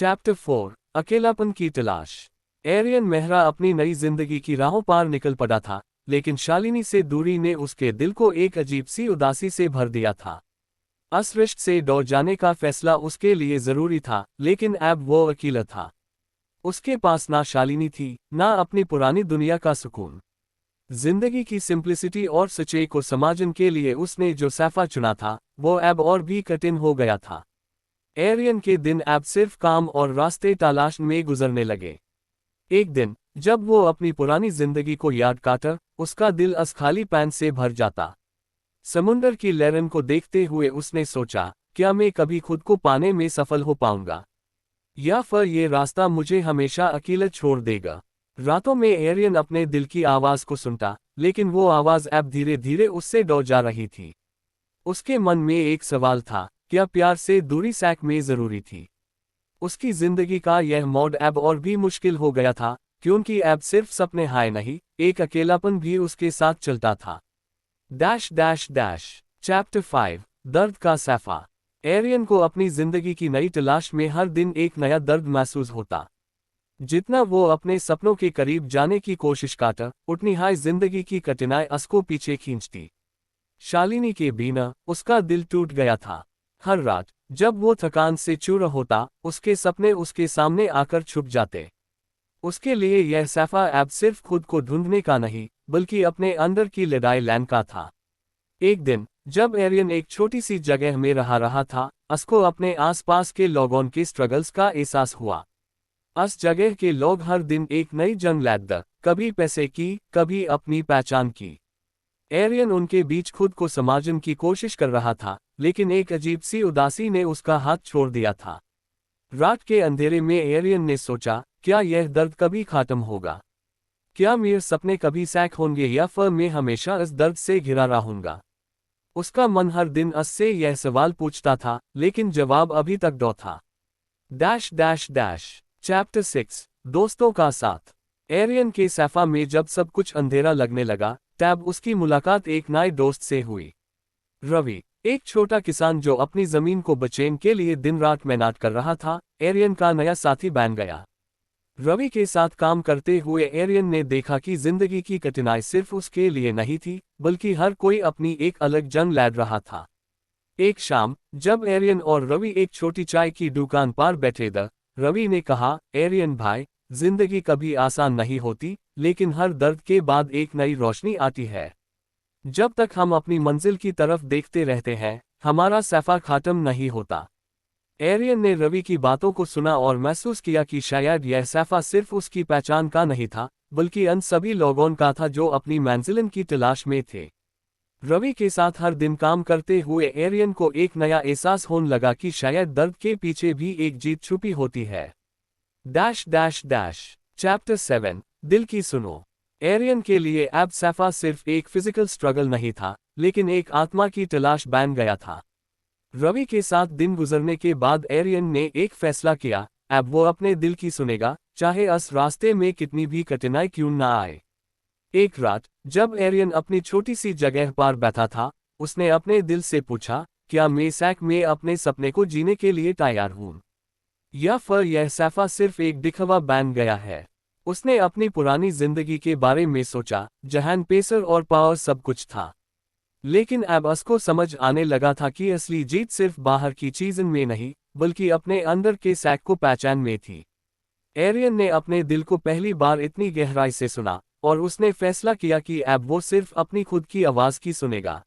Chapter 4 अकेलापन की तलाश। एरियन मेहरा अपनी नई जिंदगी की राहों पार निकल पड़ा था, लेकिन शालिनी से दूरी ने उसके दिल को एक अजीब सी उदासी से भर दिया था। इस रिश्ते से दूर जाने का फैसला उसके लिए जरूरी था, लेकिन अब वो अकेला था। उसके पास ना शालिनी थी, ना अपनी पुरानी दुनिया का सुकून। जिंदगी की सिंप्लिसिटी और सच्चाई को समझने के लिए उसने जो सफ़र चुना था, वो अब और भी कठिन हो गया था। एरियन के दिन अब सिर्फ काम और रास्ते तलाश में गुजरने लगे। एक दिन, जब वो अपनी पुरानी जिंदगी को याद करता, उसका दिल इस खालीपन से भर जाता। समुंदर की लहरों को देखते हुए उसने सोचा, क्या मैं कभी खुद को पाने में सफल हो पाऊंगा, या फिर ये रास्ता मुझे हमेशा अकेला छोड़ देगा। रातों में एरियन अपने दिल की आवाज़ को सुनता, लेकिन वो आवाज़ अब धीरे धीरे उससे दूर जा रही थी। उसके मन में एक सवाल था, क्या प्यार से दूरी सच में ज़रूरी थी। उसकी ज़िंदगी का यह मोड़ अब और भी मुश्किल हो गया था, क्योंकि अब सिर्फ सपने हाय नहीं, एक अकेलापन भी उसके साथ चलता था। Dash dash dash. चैप्टर 5 दर्द का सफ़र। एरियन को अपनी ज़िंदगी की नई तलाश में हर दिन एक नया दर्द महसूस होता। जितना वो अपने सपनों के करीब जाने की कोशिश करता, उतनी ही जिंदगी की कठिनाई उसको पीछे खींचती। शालिनी के बिना उसका दिल टूट गया था। हर रात, जब वो थकान से चूर होता, उसके सपने उसके सामने आकर छुप जाते। उसके लिए यह सफ़र अब सिर्फ खुद को ढूंढने का नहीं, बल्कि अपने अंदर की लड़ाई लड़ने का था। एक दिन, जब एरियन एक छोटी सी जगह में रहा था, उसको अपने आसपास के लोगों के स्ट्रगल्स का एहसास हुआ। इस जगह के लोग हर दिन एक नई जंग लड़ते, कभी पैसे की, कभी अपनी पहचान की। एरियन उनके बीच खुद को समझने की कोशिश कर रहा था, लेकिन एक अजीब सी उदासी ने उसका हाथ छोड़ दिया था। रात के अंधेरे में एरियन ने सोचा, क्या यह दर्द कभी खत्म होगा? क्या मेरे सपने कभी सच होंगे, या फिर मैं हमेशा इस दर्द से घिरा रहूंगा? उसका मन हर दिन इससे यह सवाल पूछता था, लेकिन जवाब अभी तक दो था। Dash dash dash. चैप्टर 6 दोस्तों का साथ। एरियन के सफ़र में जब सब कुछ अंधेरा लगने लगा, तब उसकी मुलाकात एक नए दोस्त से हुई। रवि, एक छोटा किसान जो अपनी जमीन को बचाने के लिए दिन रात मेहनत कर रहा था, एरियन का नया साथी बन गया। रवि के साथ काम करते हुए एरियन ने देखा कि जिंदगी की कठिनाई सिर्फ उसके लिए नहीं थी, बल्कि हर कोई अपनी एक अलग जंग लड़ रहा था। एक शाम, जब एरियन और रवि एक छोटी चाय की दुकान पर बैठे थे, रवि ने कहा, एरियन भाई, जिंदगी कभी आसान नहीं होती, लेकिन हर दर्द के बाद एक नई रोशनी आती है। जब तक हम अपनी मंजिल की तरफ देखते रहते हैं, हमारा सफ़र खत्म नहीं होता। एरियन ने रवि की बातों को सुना और महसूस किया कि शायद यह सफ़र सिर्फ उसकी पहचान का नहीं था, बल्कि उन सभी लोगों का था जो अपनी मंजिल की तलाश में थे। रवि के साथ हर दिन काम करते हुए एरियन को एक नया एहसास होने लगा कि शायद दर्द के पीछे भी एक जीत छुपी होती है। Dash dash dash. चैप्टर 7 दिल की सुनो। एरियन के लिए अब सफ़र सिर्फ एक फिजिकल स्ट्रगल नहीं था, लेकिन एक आत्मा की तलाश बन गया था। रवि के साथ दिन गुजरने के बाद एरियन ने एक फैसला किया, अब वो अपने दिल की सुनेगा, चाहे इस रास्ते में कितनी भी कठिनाई क्यों ना आए। एक रात, जब एरियन अपनी छोटी सी जगह पर बैठा था, उसने अपने दिल से पूछा, क्या मैं सच में अपने सपने को जीने के लिए तैयार हूँ, या फिर यह सफ़र सिर्फ एक दिखावा बन गया है। उसने अपनी पुरानी जिंदगी के बारे में सोचा, जहां पैसा और पावर सब कुछ था। लेकिन अब उसको समझ आने लगा था कि असली जीत सिर्फ बाहर की चीज़ों में नहीं, बल्कि अपने अंदर के सच को पहचान में थी। एरियन ने अपने दिल को पहली बार इतनी गहराई से सुना, और उसने फैसला किया कि अब वो सिर्फ अपनी खुद की आवाज़ की सुनेगा।